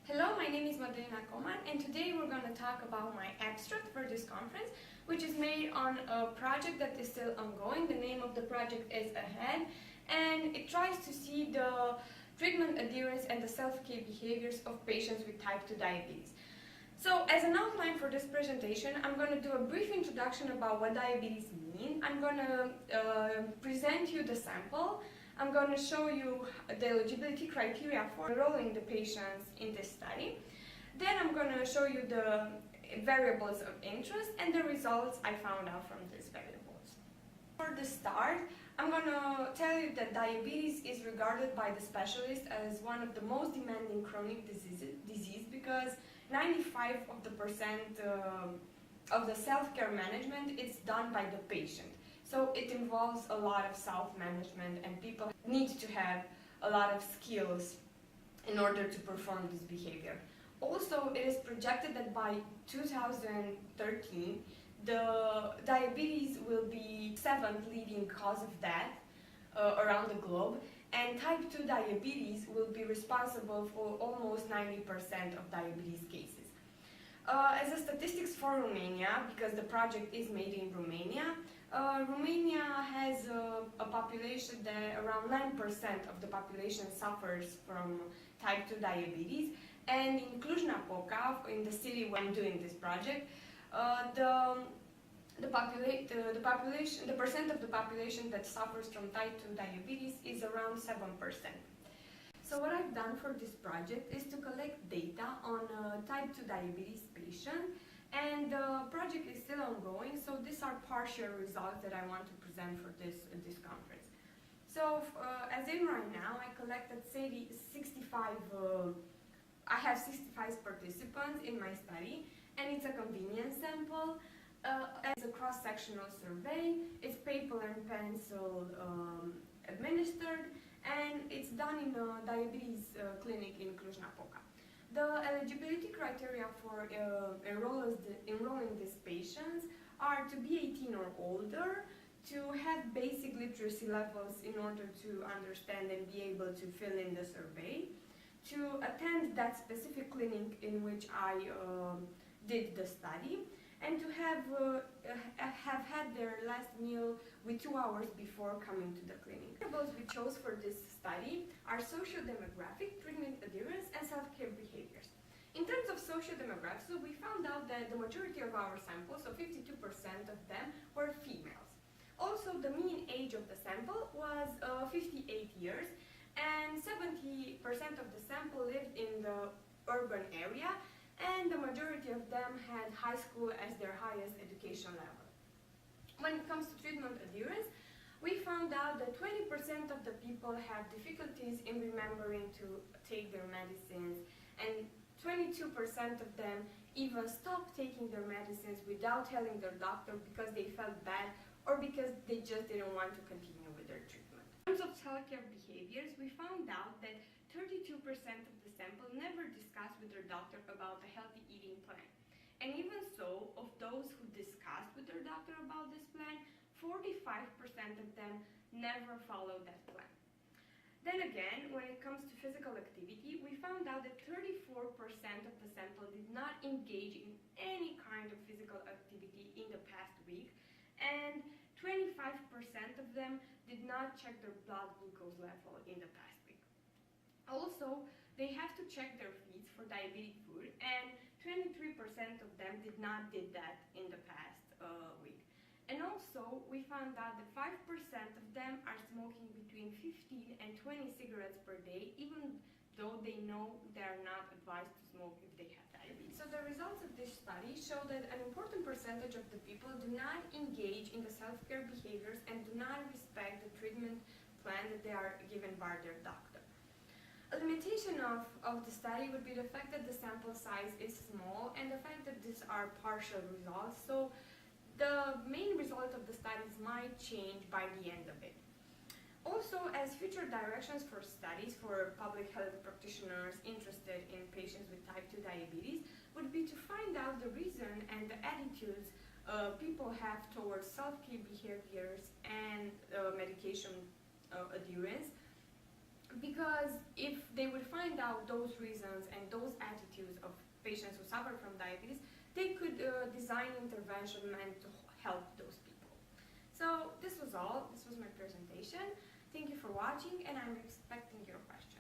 Hello, my name is Mădălina Coman, and today we're going to talk about my abstract for this conference, which is made on a project that is still ongoing. The name of the project is Ahead, and it tries to see the treatment adherence and the self-care behaviors of patients with type 2 diabetes. So, as an outline for this presentation, I'm going to do a brief introduction about what diabetes means. I'm going to present you the sample. I'm going to show you the eligibility criteria for enrolling the patients in this study. Then I'm going to show you the variables of interest and the results I found out from these variables. For the start, I'm going to tell you that diabetes is regarded by the specialist as one of the most demanding chronic disease because 95% of the self-care management is done by the patient. So it involves a lot of self-management, and people need to have a lot of skills in order to perform this behavior. Also, it is projected that by 2013, the diabetes will be the 7th leading cause of death around the globe, and type 2 diabetes will be responsible for almost 90% of diabetes cases. As a statistics for Romania, because the project is made in Romania, Romania has a population that around 9% of the population suffers from type 2 diabetes, and in Cluj-Napoca, in the city where I'm doing this project, the percent of the population that suffers from type 2 diabetes is around 7%. So what I've done for this project is to collect data on type 2 diabetes patients, and the project is still ongoing, so these are partial results that I want to present for this conference. So as in right now, I collected 65 participants in my study, and it's a convenience sample. It's a cross-sectional survey, it's paper and pencil administered, and it's done in a diabetes clinic in Cluj-Napoca. The eligibility criteria for enrolling these patients are to be 18 or older, to have basic literacy levels in order to understand and be able to fill in the survey, to attend that specific clinic in which I did the study, and to have had their last meal with 2 hours before coming to the clinic. The variables we chose for this study are socio-demographic, treatment adherence, and self-care behaviors. In terms of socio-demographics, we found out that the majority of our samples, so 52% of them, were females. Also, the mean age of the sample was 58 years, and 70% of the sample lived in the urban area, and the majority of them had high school as their highest education level. When it comes to treatment adherence, we found out that 20% of the people have difficulties in remembering to take their medicines, and 22% of them even stopped taking their medicines without telling their doctor because they felt bad or because they just didn't want to continue with their treatment. In terms of self-care behaviors, we found out that 32% of the sample never discussed with their doctor about a healthy eating plan. And even so, of those who discussed with their doctor about this plan, 45% of them never followed that plan. Then again, when it comes to physical activity, we found out that 34% of the sample did not engage in any kind of physical activity in the past week, and 25% of them did not check their blood glucose level in the past week. Also, they have to check their feeds for diabetic food, and 23% of them did not did that in the past week. And also, we found out that 5% of them are smoking between 15 and 20 cigarettes per day, even though they know they are not advised to smoke if they have diabetes. So the results of this study show that an important percentage of the people do not engage in the self-care behaviors and do not respect the treatment plan that they are given by their doctor. A limitation of the study would be the fact that the sample size is small and the fact that these are partial results, so the main result of the studies might change by the end of it. Also, as future directions for studies for public health practitioners interested in patients with type 2 diabetes would be to find out the reason and the attitudes people have towards self-care behaviors and medication adherence, because if they would find out those reasons and those attitudes patients who suffer from diabetes, they could design intervention meant to help those people. So this was all. This was my presentation. Thank you for watching, and I'm expecting your questions.